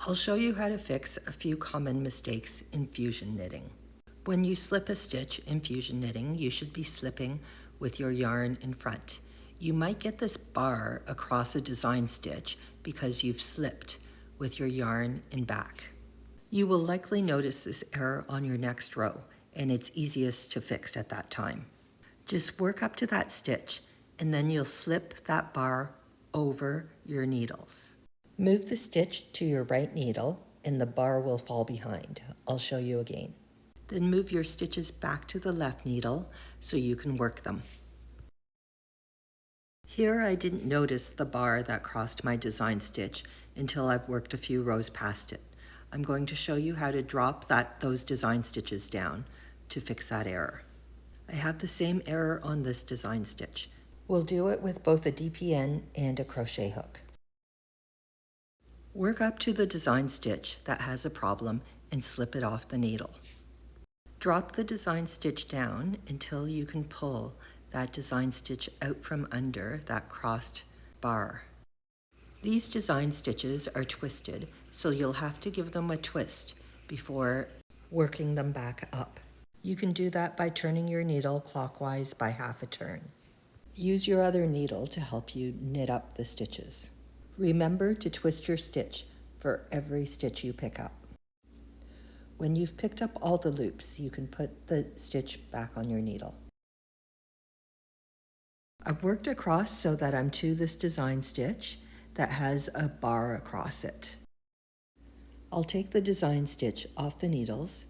I'll show you how to fix a few common mistakes in fusion knitting. When you slip a stitch in fusion knitting, you should be slipping with your yarn in front. You might get this bar across a design stitch because you've slipped with your yarn in back. You will likely notice this error on your next row, and it's easiest to fix at that time. Just work up to that stitch, and then you'll slip that bar over your needles. Move the stitch to your right needle, and the bar will fall behind. I'll show you again. Then move your stitches back to the left needle so you can work them. Here I didn't notice the bar that crossed my design stitch until I've worked a few rows past it. I'm going to show you how to drop those design stitches down to fix that error. I have the same error on this design stitch. We'll do it with both a DPN and a crochet hook. Work up to the design stitch that has a problem and slip it off the needle. Drop the design stitch down until you can pull that design stitch out from under that crossed bar. These design stitches are twisted, so you'll have to give them a twist before working them back up. You can do that by turning your needle clockwise by half a turn. Use your other needle to help you knit up the stitches. Remember to twist your stitch for every stitch you pick up. When you've picked up all the loops, you can put the stitch back on your needle. I've worked across so that I'm to this design stitch that has a bar across it. I'll take the design stitch off the needles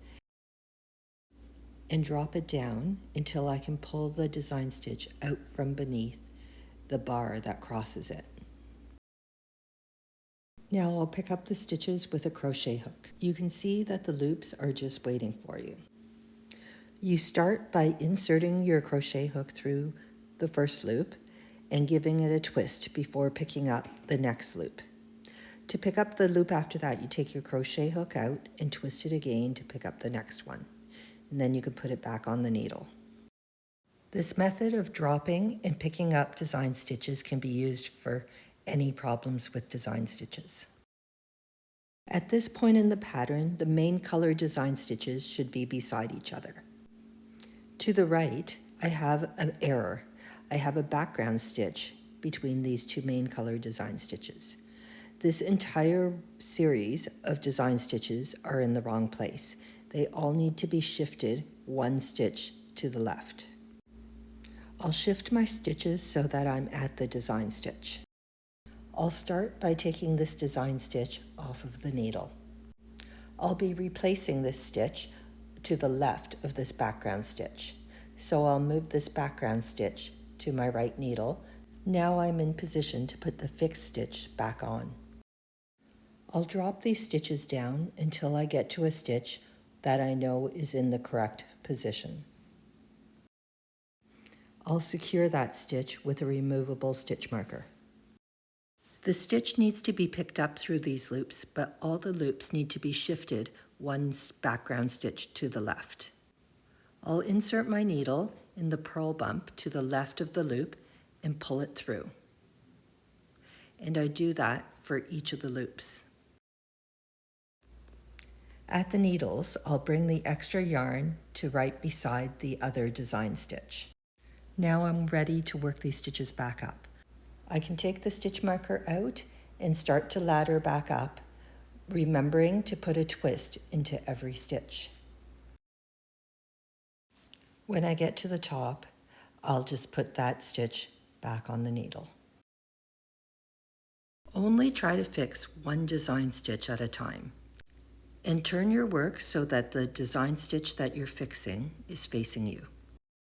and drop it down until I can pull the design stitch out from beneath the bar that crosses it. Now I'll pick up the stitches with a crochet hook. You can see that the loops are just waiting for you. You start by inserting your crochet hook through the first loop and giving it a twist before picking up the next loop. To pick up the loop after that, you take your crochet hook out and twist it again to pick up the next one. And then you can put it back on the needle. This method of dropping and picking up design stitches can be used for any problems with design stitches. At this point in the pattern, the main color design stitches should be beside each other. To the right, I have an error. I have a background stitch between these two main color design stitches. This entire series of design stitches are in the wrong place. They all need to be shifted one stitch to the left. I'll shift my stitches so that I'm at the design stitch. I'll start by taking this design stitch off of the needle. I'll be replacing this stitch to the left of this background stitch. So I'll move this background stitch to my right needle. Now I'm in position to put the fixed stitch back on. I'll drop these stitches down until I get to a stitch that I know is in the correct position. I'll secure that stitch with a removable stitch marker. The stitch needs to be picked up through these loops, but all the loops need to be shifted one background stitch to the left. I'll insert my needle in the purl bump to the left of the loop and pull it through. And I do that for each of the loops. At the needles, I'll bring the extra yarn to right beside the other design stitch. Now I'm ready to work these stitches back up. I can take the stitch marker out and start to ladder back up, remembering to put a twist into every stitch. When I get to the top, I'll just put that stitch back on the needle. Only try to fix one design stitch at a time. And turn your work so that the design stitch that you're fixing is facing you.